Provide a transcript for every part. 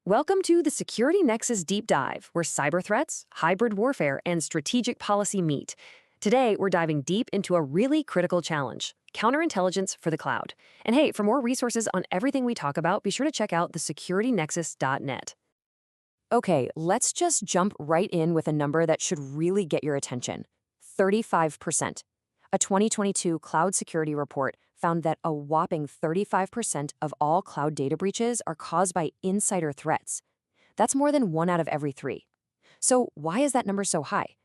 Welcome to the Security Nexus Deep Dive, where cyber threats, hybrid warfare, and strategic policy meet. Today, we're diving deep into a really critical challenge: counterintelligence for the cloud. And hey, for more resources on everything we talk about, be sure to check out thesecuritynexus.net. Okay, let's just jump right in with a number that should really get your attention: 35%. A 2022 cloud security report found that a whopping 35% of all cloud data breaches are caused by insider threats. That's more than 1 out of every 3. So why is that number so high?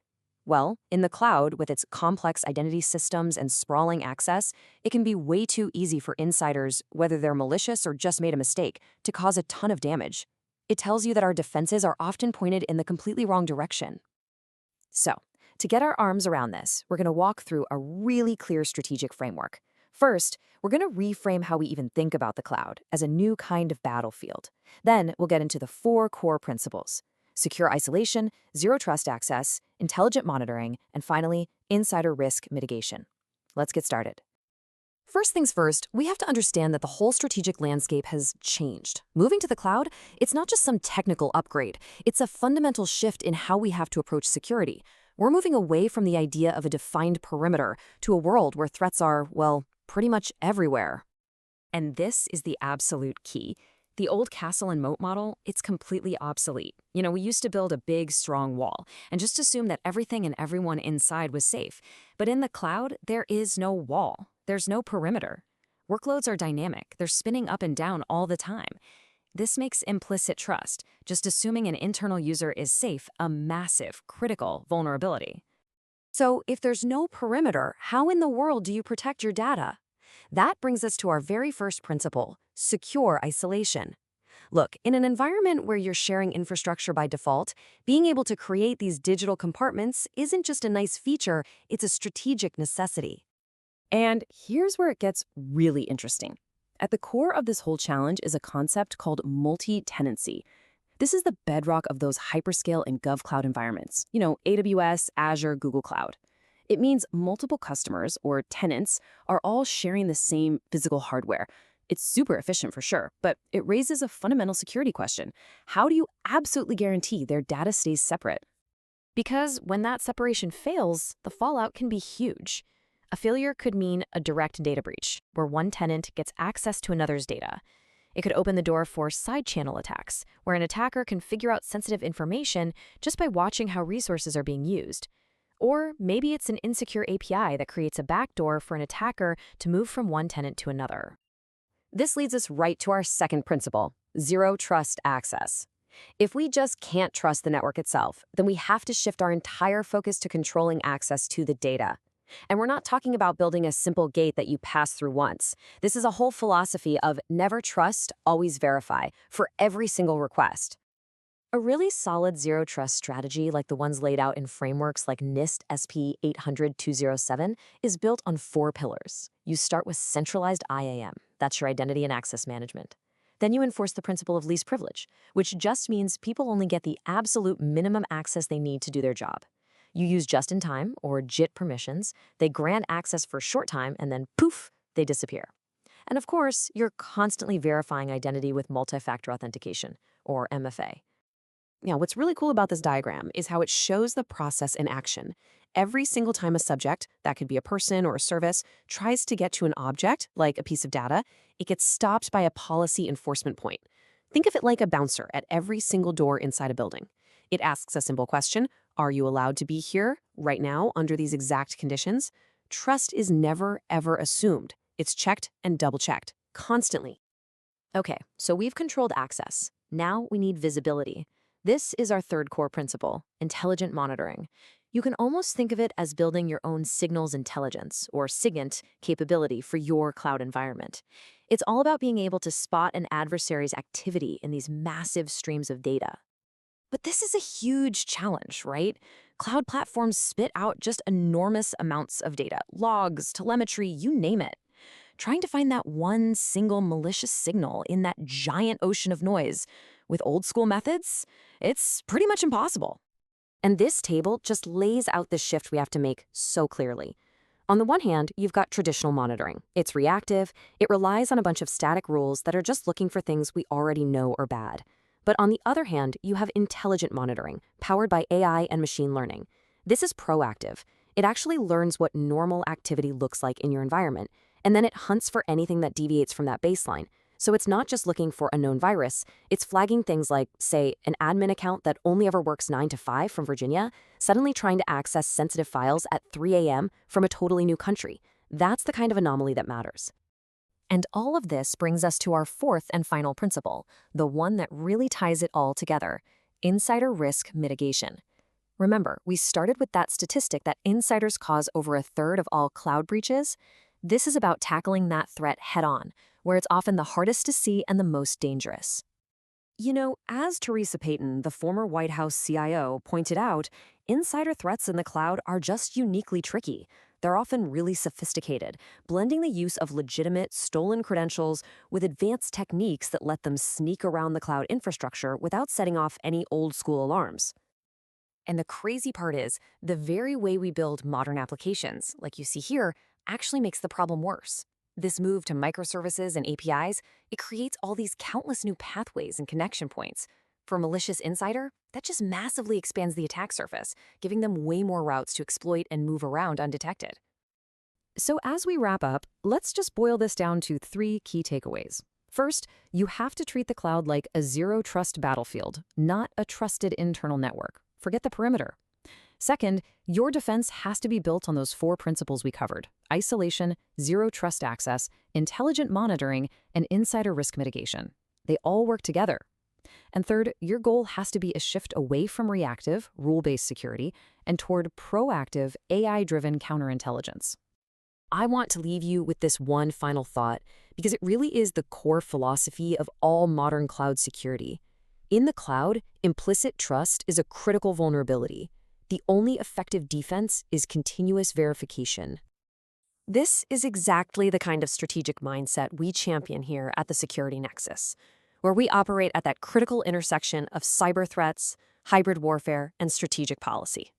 Well, in the cloud, with its complex identity systems and sprawling access, it can be way too easy for insiders, whether they're malicious or just made a mistake, to cause a ton of damage. It tells you that our defenses are often pointed in the completely wrong direction. So, to get our arms around this, we're going to walk through a really clear strategic framework. First, we're going to reframe how we even think about the cloud as a new kind of battlefield. Then, we'll get into the 4 core principles: secure isolation, zero trust access, intelligent monitoring, and finally, insider risk mitigation. Let's get started. First things first, we have to understand that the whole strategic landscape has changed. Moving to the cloud, it's not just some technical upgrade. It's a fundamental shift in how we have to approach security. We're moving away from the idea of a defined perimeter to a world where threats are, well, pretty much everywhere. And this is the absolute key. The old castle and moat model, it's completely obsolete. We used to build a big, strong wall and just assume that everything and everyone inside was safe. But in the cloud, there is no wall. There's no perimeter. Workloads are dynamic. They're spinning up and down all the time. This makes implicit trust, just assuming an internal user is safe, a massive, critical vulnerability. So if there's no perimeter, how in the world do you protect your data? That brings us to our very first principle: secure isolation. Look, in an environment where you're sharing infrastructure by default, being able to create these digital compartments isn't just a nice feature, it's a strategic necessity. And here's where it gets really interesting. At the core of this whole challenge is a concept called multi-tenancy. This is the bedrock of those hyperscale and GovCloud environments, AWS, Azure, Google Cloud. It means multiple customers, or tenants, are all sharing the same physical hardware. It's super efficient for sure, but it raises a fundamental security question. How do you absolutely guarantee their data stays separate? Because when that separation fails, the fallout can be huge. A failure could mean a direct data breach, where one tenant gets access to another's data. It could open the door for side-channel attacks, where an attacker can figure out sensitive information just by watching how resources are being used. Or maybe it's an insecure API that creates a backdoor for an attacker to move from one tenant to another. This leads us right to our second principle: zero trust access. If we just can't trust the network itself, then we have to shift our entire focus to controlling access to the data. And we're not talking about building a simple gate that you pass through once. This is a whole philosophy of never trust, always verify for every single request. A really solid zero trust strategy, like the ones laid out in frameworks like NIST SP 800-207, is built on 4 pillars. You start with centralized IAM. That's your identity and access management. Then you enforce the principle of least privilege, which just means people only get the absolute minimum access they need to do their job. You use just-in-time, or JIT permissions. They grant access for a short time, and then poof, they disappear. And of course, you're constantly verifying identity with multi-factor authentication, or MFA. Now, what's really cool about this diagram is how it shows the process in action. Every single time a subject, that could be a person or a service, tries to get to an object, like a piece of data, it gets stopped by a policy enforcement point. Think of it like a bouncer at every single door inside a building. It asks a simple question: are you allowed to be here right now under these exact conditions? Trust is never, ever assumed. It's checked and double-checked, constantly. Okay, so we've controlled access. Now we need visibility. This is our third core principle: intelligent monitoring. You can almost think of it as building your own signals intelligence, or SIGINT, capability for your cloud environment. It's all about being able to spot an adversary's activity in these massive streams of data. But this is a huge challenge, right? Cloud platforms spit out just enormous amounts of data: logs, telemetry, you name it. Trying to find that one single malicious signal in that giant ocean of noise with old-school methods, it's pretty much impossible. And this table just lays out the shift we have to make so clearly. On the one hand, you've got traditional monitoring. It's reactive. It relies on a bunch of static rules that are just looking for things we already know are bad. But on the other hand, you have intelligent monitoring, powered by AI and machine learning. This is proactive. It actually learns what normal activity looks like in your environment, and then it hunts for anything that deviates from that baseline. So it's not just looking for a known virus, it's flagging things like, say, an admin account that only ever works 9 to 5 from Virginia, suddenly trying to access sensitive files at 3 a.m. from a totally new country. That's the kind of anomaly that matters. And all of this brings us to our fourth and final principle, the one that really ties it all together: insider risk mitigation. Remember, we started with that statistic that insiders cause over a third of all cloud breaches. This is about tackling that threat head-on, where it's often the hardest to see and the most dangerous. You know, as Teresa Payton, the former White House CIO, pointed out, insider threats in the cloud are just uniquely tricky. They're often really sophisticated, blending the use of legitimate, stolen credentials with advanced techniques that let them sneak around the cloud infrastructure without setting off any old-school alarms. And the crazy part is, the very way we build modern applications, like you see here, actually makes the problem worse. This move to microservices and APIs, it creates all these countless new pathways and connection points. For a malicious insider, that just massively expands the attack surface, giving them way more routes to exploit and move around undetected. So as we wrap up, let's just boil this down to 3 key takeaways. First, you have to treat the cloud like a zero-trust battlefield, not a trusted internal network. Forget the perimeter. Second, your defense has to be built on those 4 principles we covered: isolation, zero trust access, intelligent monitoring, and insider risk mitigation. They all work together. And third, your goal has to be a shift away from reactive, rule-based security and toward proactive, AI-driven counterintelligence. I want to leave you with this one final thought because it really is the core philosophy of all modern cloud security. In the cloud, implicit trust is a critical vulnerability. The only effective defense is continuous verification. This is exactly the kind of strategic mindset we champion here at the Security Nexus, where we operate at that critical intersection of cyber threats, hybrid warfare, and strategic policy.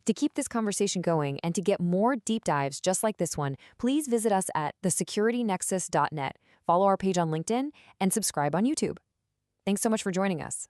To keep this conversation going and to get more deep dives just like this one, please visit us at thesecuritynexus.net, follow our page on LinkedIn, and subscribe on YouTube. Thanks so much for joining us.